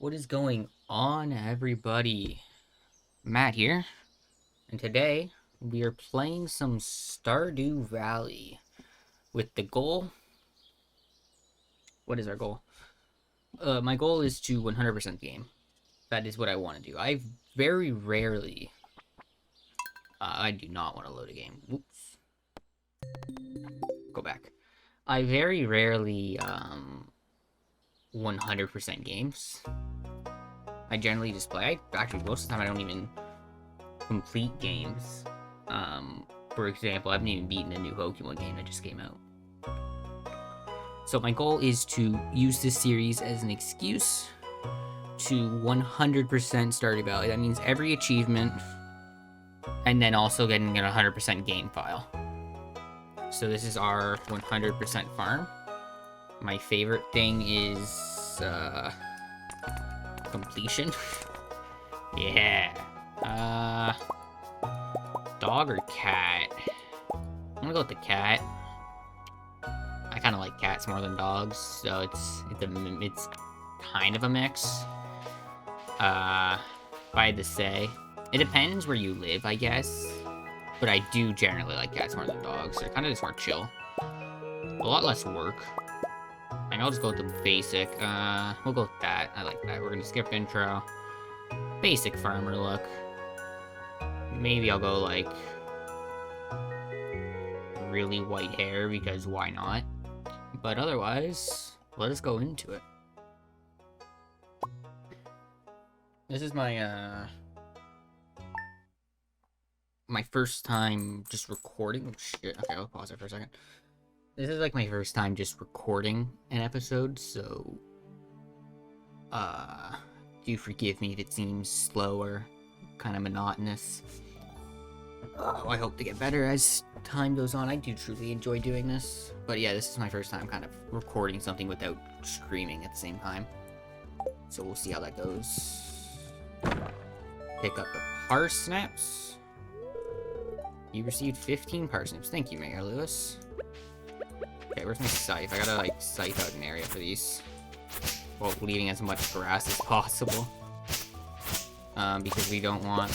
What is going on, everybody? Matt here, and today we are playing some Stardew Valley with the goal. What is our goal? My goal is to 100% game. That is what I want to do. I very rarely. I do not want to load a game. Whoops. Go back. I very rarely 100% games. I generally just play. Actually, most of the time I don't even complete games. For example, I haven't even beaten a new Pokemon game that just came out. So my goal is to use this series as an excuse to 100% Stardew Valley. That means every achievement, and then also getting a 100% game file. So this is our 100% farm. My favorite thing is completion. Yeah. Dog or cat? I'm gonna go with the cat. I kind of like cats more than dogs, so it's kind of a mix. If I had to say, it depends where you live, I guess. But I do generally like cats more than dogs. They're kind of just more chill. A lot less work. I think I'll just go with the basic. We'll go with that. I like that. We're gonna skip intro. Basic farmer look. Maybe I'll go like really white hair because why not? But otherwise, let us go into it. This is my my first time just recording. Oh, shit. Okay, I'll pause it for a second. This is like my first time just recording an episode, so do forgive me if it seems slow or kind of monotonous. I hope to get better as time goes on. I do truly enjoy doing this. But yeah, this is my first time kind of recording something without screaming at the same time. So we'll see how that goes. Pick up the parsnips. You received 15 parsnips. Thank you, Mayor Lewis. Okay, where's my scythe? I gotta like scythe out an area for these. While leaving as much grass as possible. Because we don't want,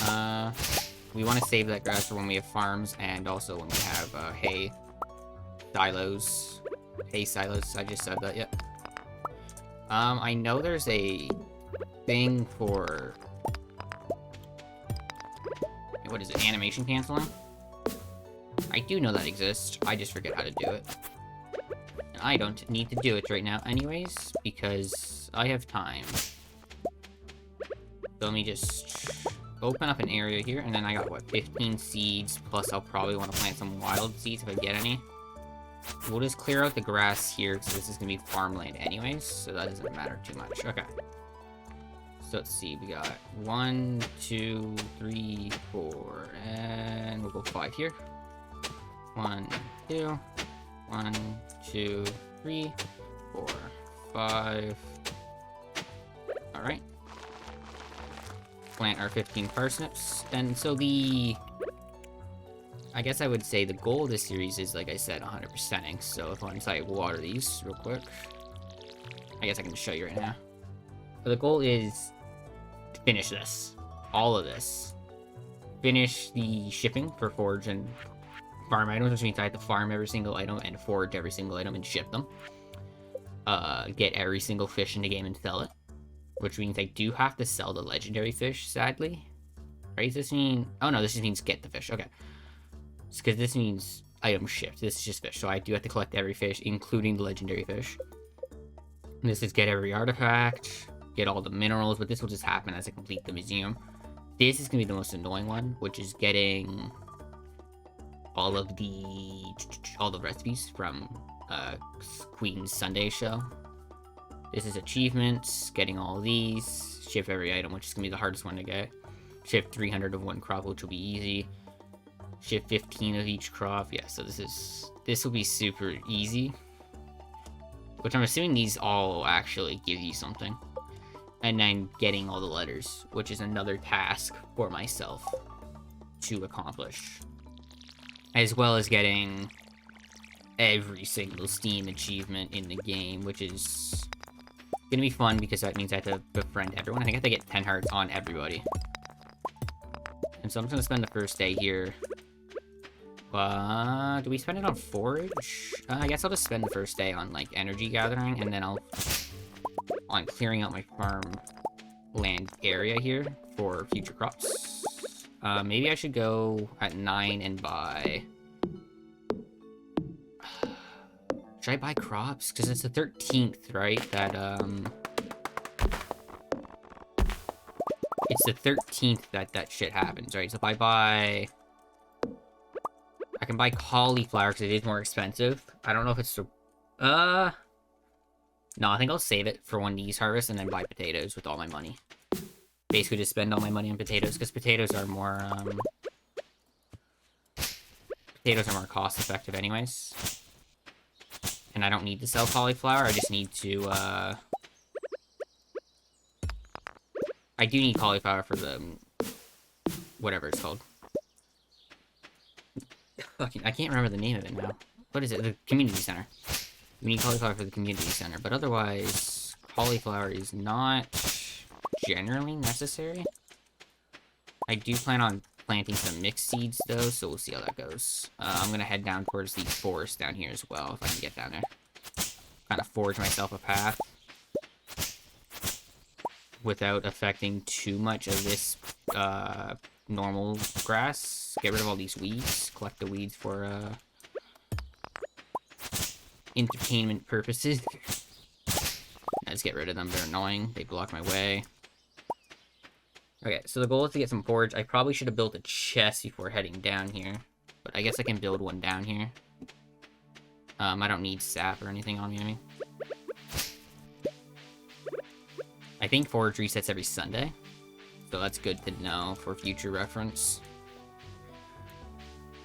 we want to save that grass for when we have farms, and also when we have, hay silos. Hay silos, I just said that, yep. I know there's a thing for... What is it, animation canceling? I do know that exists, I just forget how to do it. And I don't need to do it right now anyways, because I have time. So let me just open up an area here, and then I got, what, 15 seeds, plus I'll probably want to plant some wild seeds if I get any. We'll just clear out the grass here, because this is going to be farmland anyways, so that doesn't matter too much. Okay. So let's see, we got 1, 2, 3, 4, and we'll go 5 here. 1, 2, 1, 2, 3, 4, 5. Alright. Plant our 15 parsnips. And so I guess I would say the goal of this series is, like I said, 100%ing. So if once I water these real quick, I guess I can just show you right now. So the goal is to finish this. All of this. Finish the shipping for forage and farm items, which means I have to farm every single item and forage every single item and ship them. Get every single fish in the game and sell it. Which means I do have to sell the legendary fish, sadly. Right? Does this mean... Oh no, this just means get the fish. Okay. Because this means item shipped. This is just fish. So I do have to collect every fish, including the legendary fish. And this is get every artifact, get all the minerals, but this will just happen as I complete the museum. This is going to be the most annoying one, which is getting all the recipes from Queen's Sunday show. This is achievements, getting all these, ship every item, which is going to be the hardest one to get. Ship 300 of one crop, which will be easy. Ship 15 of each crop. Yeah, so this will be super easy. Which I'm assuming these all actually give you something. And then getting all the letters, which is another task for myself to accomplish. As well as getting every single Steam achievement in the game, which is gonna be fun because that means I have to befriend everyone. I think I have to get 10 hearts on everybody. And so I'm just gonna spend the first day here. Do we spend it on forage? I guess I'll just spend the first day on, like, energy gathering, and then on clearing out my farm land area here for future crops. Maybe I should go at 9 and buy... Should I buy crops? Because it's the 13th, right? It's the 13th that shit happens, right? So if I buy... I can buy cauliflower because it is more expensive. I don't know if it's the... No, I think I'll save it for when these harvest and then buy potatoes with all my money. Basically just spend all my money on potatoes because potatoes are more cost effective anyways. And I don't need to sell cauliflower, I just need to I do need cauliflower for the whatever it's called. Fucking, I can't remember the name of it now. What is it? The community center. We need cauliflower for the community center, but otherwise, cauliflower is not generally necessary. I do plan on planting some mixed seeds, though, so we'll see how that goes. I'm gonna head down towards the forest down here as well, if I can get down there. Kind of forge myself a path. Without affecting too much of this, normal grass. Get rid of all these weeds. Collect the weeds for, entertainment purposes. Let's get rid of them. They're annoying. They block my way. Okay, so the goal is to get some forage. I probably should have built a chest before heading down here. But I guess I can build one down here. I don't need sap or anything on me, I mean. I think forage resets every Sunday. So that's good to know for future reference.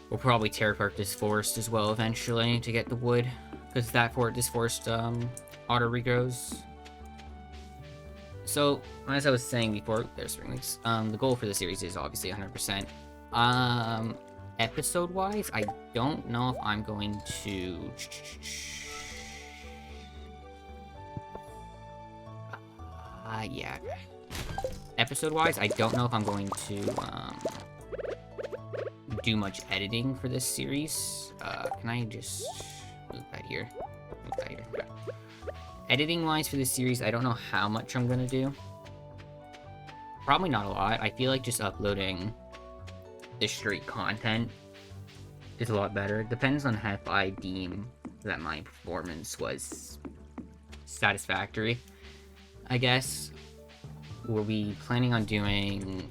We'll probably tear apart this forest as well eventually to get the wood. Because this forest auto regrows. So, as I was saying before, there's spring leaks. The goal for the series is obviously 100%. Episode-wise, I don't know if I'm going to... yeah. Episode-wise, I don't know if I'm going to, do much editing for this series. Can I just move that here? Move that here. Okay. Editing-wise for this series, I don't know how much I'm gonna do. Probably not a lot. I feel like just uploading the straight content is a lot better. It depends on if I deem that my performance was satisfactory, I guess. We'll be planning on doing...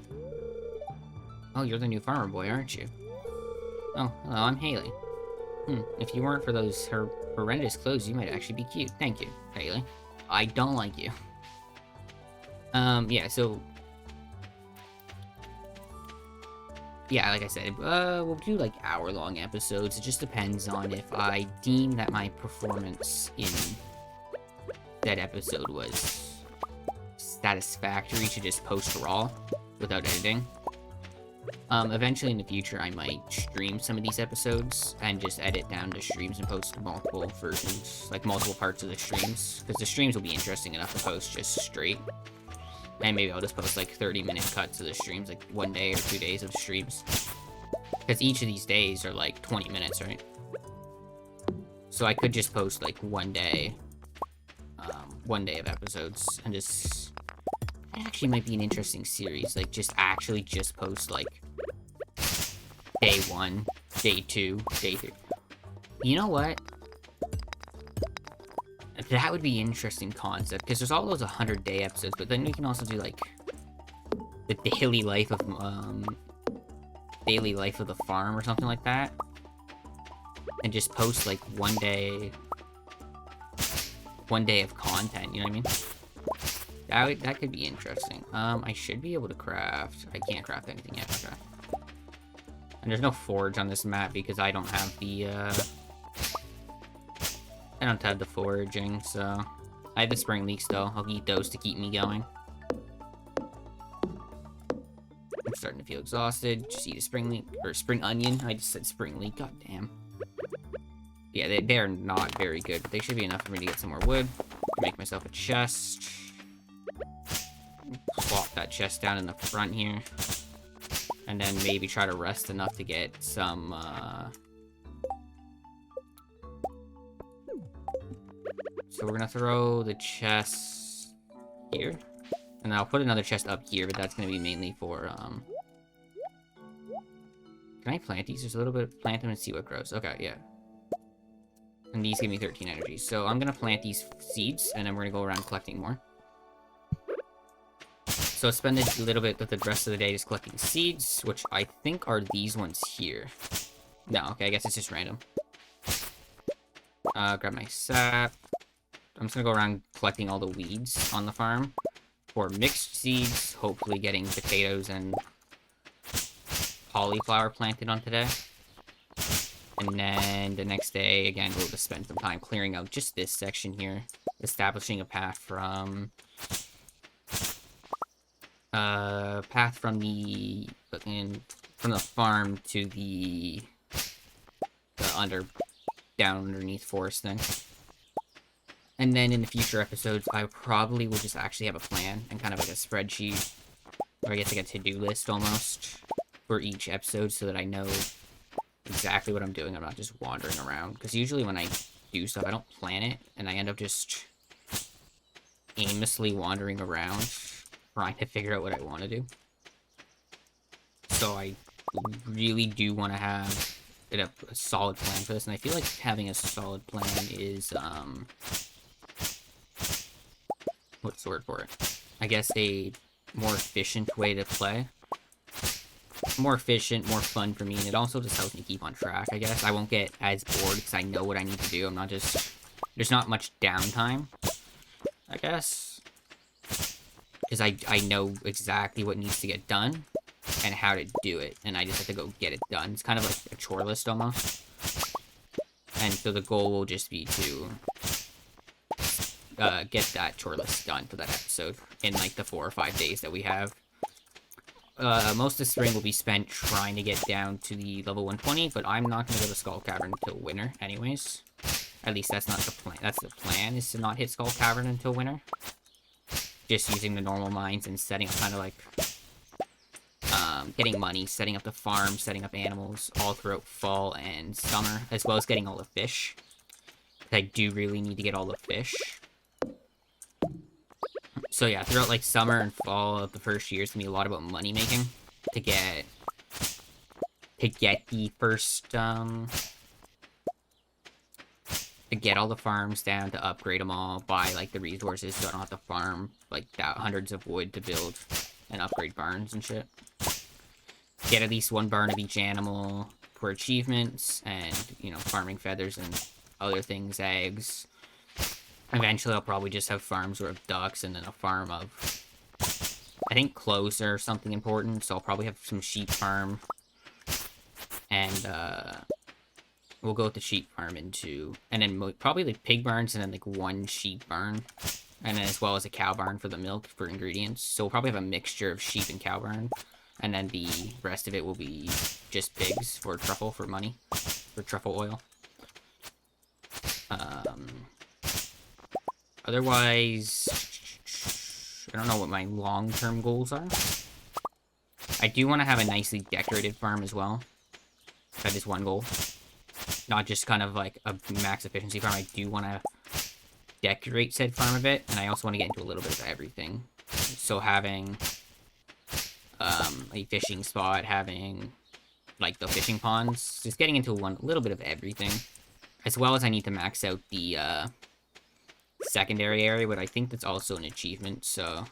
Oh, you're the new farmer boy, aren't you? Oh, hello, I'm Haley. If you weren't for those horrendous clothes, you might actually be cute. Thank you, Haley. I don't like you. Yeah, so... Yeah, like I said, we'll do, like, hour-long episodes. It just depends on if I deem that my performance in that episode was satisfactory to just post raw without editing. Eventually in the future, I might stream some of these episodes and just edit down the streams and post multiple versions, like multiple parts of the streams, because the streams will be interesting enough to post just straight. And maybe I'll just post like 30-minute cuts of the streams, like 1 day or 2 days of streams. Because each of these days are like 20 minutes, right? So I could just post like 1 day, 1 day of episodes, and just... That actually might be an interesting series, like just post like day 1, day 2, day 3. You know what? That would be an interesting concept, because there's all those 100-day episodes, but then we can also do like the daily life of the farm or something like that, and just post like 1 day of content. You know what I mean? That could be interesting. I should be able to craft. I can't craft anything yet. Okay. And there's no forge on this map because I don't have the, I don't have the foraging, so... I have the spring leeks, though. I'll eat those to keep me going. I'm starting to feel exhausted. Just eat a spring leek, or spring onion. I just said spring leek, god damn. Yeah, they're not very good, but they should be enough for me to get some more wood. Make myself a chest. Plop that chest down in the front here. And then maybe try to rest enough to get some, So we're gonna throw the chest here. And I'll put another chest up here, but that's gonna be mainly for, Can I plant these? There's a little bit, plant them and see what grows. Okay, yeah. And these give me 13 energy. So I'm gonna plant these seeds, and then we're gonna go around collecting more. So I spend a little bit of the rest of the day just collecting seeds, which I think are these ones here. No, okay, I guess it's just random. Grab my sap. I'm just gonna go around collecting all the weeds on the farm for mixed seeds, hopefully getting potatoes and cauliflower planted on today. And then the next day, again, we'll just spend some time clearing out just this section here, establishing a path from the farm to the down underneath forest thing. And then in the future episodes, I probably will just actually have a plan and kind of like a spreadsheet, or I guess like a to-do list almost, for each episode so that I know exactly what I'm doing. I'm not just wandering around. Because usually when I do stuff, I don't plan it, and I end up just aimlessly wandering around trying to figure out what I want to do. So I really do want to have a solid plan for this, and I feel like having a solid plan is, what's the word for it? I guess a more efficient way to play. More efficient, more fun for me, and it also just helps me keep on track, I guess. I won't get as bored because I know what I need to do. I'm not just... There's not much downtime, I guess. Because I know exactly what needs to get done and how to do it, and I just have to go get it done. It's kind of like a chore list almost. And so the goal will just be to get that chore list done for that episode in like the 4 or 5 days that we have. Most of the spring will be spent trying to get down to the level 120, but I'm not going to go to Skull Cavern until winter anyways. At least that's not the plan. That's the plan, is to not hit Skull Cavern until winter. Just using the normal mines and setting up kind of like, getting money, setting up the farm, setting up animals all throughout fall and summer, as well as getting all the fish. I do really need to get all the fish. So yeah, throughout like summer and fall of the first year, it's gonna be a lot about money making to get the first to get all the farms down, to upgrade them all, buy like the resources so I don't have to farm like hundreds of wood to build and upgrade barns and shit. Get at least 1 barn of each animal for achievements, and you know, farming feathers and other things, eggs. Eventually, I'll probably just have farms of ducks and then a farm of... I think cloves are something important, so I'll probably have some sheep farm. And, we'll go with the sheep farm into... And then probably like pig barns and then like 1 sheep barn. And then as well as a cow barn for the milk, for ingredients. So we'll probably have a mixture of sheep and cow barn. And then the rest of it will be just pigs for truffle, for money. For truffle oil. Otherwise, I don't know what my long-term goals are. I do want to have a nicely decorated farm as well. That is one goal. Not just kind of like a max efficiency farm. I do want to decorate said farm a bit, and I also want to get into a little bit of everything. So having a fishing spot, having like the fishing ponds, just getting into a little bit of everything. As well as I need to max out the secondary area, but I think that's also an achievement, so...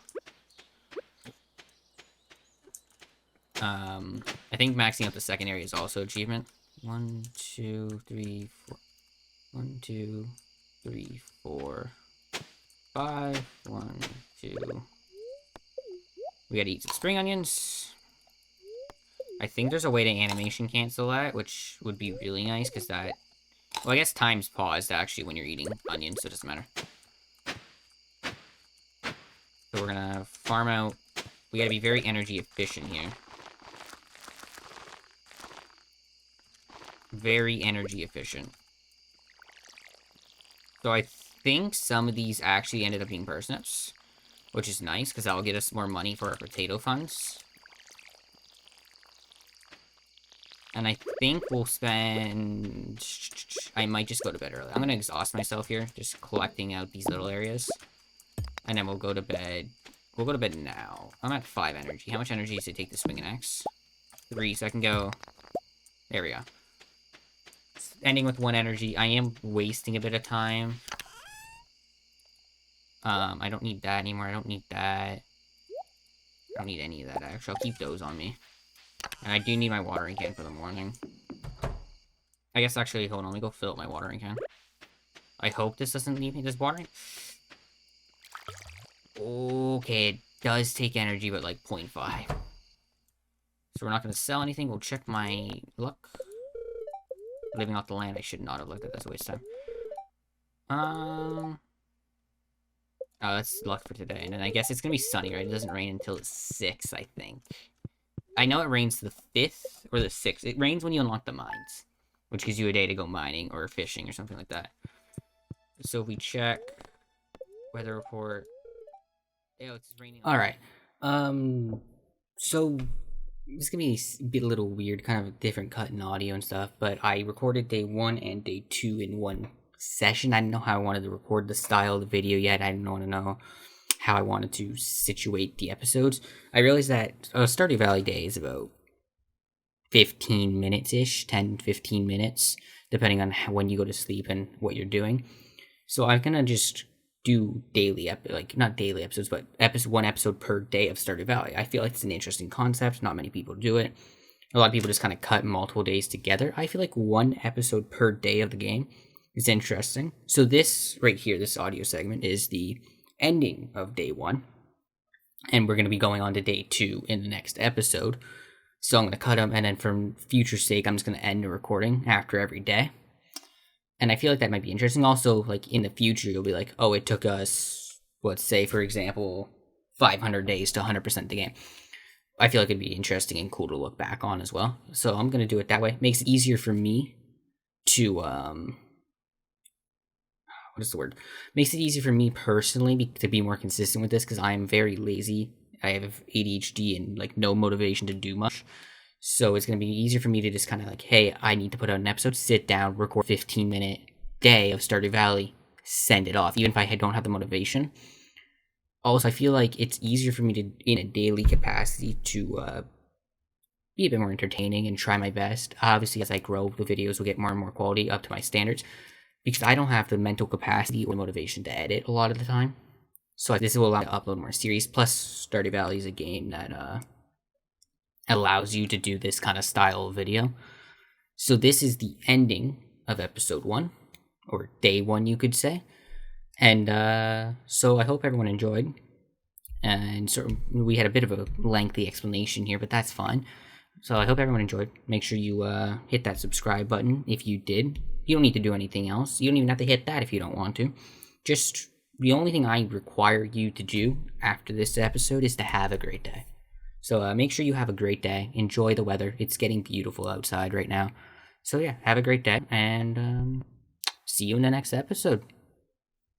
I think maxing out the secondary is also achievement. 1, 2, 3, 4... 1, 2, 3, 4... 5... 1, 2... We gotta eat some spring onions. I think there's a way to animation cancel that, which would be really nice, because that... Well, I guess time's paused, actually, when you're eating onions, so it doesn't matter. So we're gonna farm out. We gotta be very energy efficient here. Very energy efficient. So think some of these actually ended up being parsnips, which is nice, because that'll get us more money for our potato funds. And I think we'll spend... I might just go to bed early. I'm going to exhaust myself here, just collecting out these little areas. And then we'll go to bed. We'll go to bed now. I'm at 5 energy. How much energy does it take to swing an axe? 3, so I can go... There we go. Ending with 1 energy. I am wasting a bit of time. I don't need that anymore. I don't need that. I don't need any of that, actually. I'll keep those on me. And I do need my watering can for the morning. I guess, actually, hold on. Let me go fill up my watering can. I hope this doesn't leave me this watering. Okay, it does take energy, but, like, 0.5. So we're not going to sell anything. We'll check my luck. Living off the land, I should not have looked at this. A waste of time. Oh, that's luck for today. And then I guess it's going to be sunny, right? It doesn't rain until the 6th, I think. I know it rains the 5th or the 6th. It rains when you unlock the mines, which gives you a day to go mining or fishing or something like that. So if we check weather report. Oh, it's raining. All right. So it's going to be a little weird, kind of a different cut in audio and stuff, but I recorded day 1 and day 2 in one session. I didn't know how I wanted to record the style of the video yet. I didn't want to know how I wanted to situate the episodes. I realized that Stardew Valley Day is about 15 minutes-ish, 10-15 minutes, depending on when you go to sleep and what you're doing. So I'm going to just do daily, not daily episodes, but one episode per day of Stardew Valley. I feel like it's an interesting concept. Not many people do it. A lot of people just kind of cut multiple days together. I feel like one episode per day of the game is interesting. So this right here, this audio segment, is the ending of day 1, and we're going to be going on to day 2 in the next episode. So I'm going to cut them, and then for future sake, I'm just going to end the recording after every day. And I feel like that might be interesting. Also, like, in the future, you'll be like, oh, it took us, let's say, for example, 500 days to 100% the game. I feel like it'd be interesting and cool to look back on as well. So I'm going to do it that way. Makes it easier for me to, what is the word? Makes it easier for me personally to be more consistent with this, because I am very lazy. I have ADHD and, like, no motivation to do much. So it's going to be easier for me to just kind of like, hey, I need to put out an episode, sit down, record 15-minute day of Stardew Valley, send it off, even if I don't have the motivation. Also, I feel like it's easier for me to, in a daily capacity, to be a bit more entertaining and try my best. Obviously, as I grow, the videos will get more and more quality up to my standards, because I don't have the mental capacity or motivation to edit a lot of the time. So this will allow me to upload more series. Plus, Stardew Valley is a game that allows you to do this kind of style of video. So this is the ending of episode 1, or day 1, you could say. And so I hope everyone enjoyed. And so we had a bit of a lengthy explanation here, but that's fine. So I hope everyone enjoyed. Make sure you hit that subscribe button if you did. You don't need to do anything else. You don't even have to hit that if you don't want to. Just the only thing I require you to do after this episode is to have a great day. So make sure you have a great day. Enjoy the weather. It's getting beautiful outside right now. So yeah, have a great day, and see you in the next episode.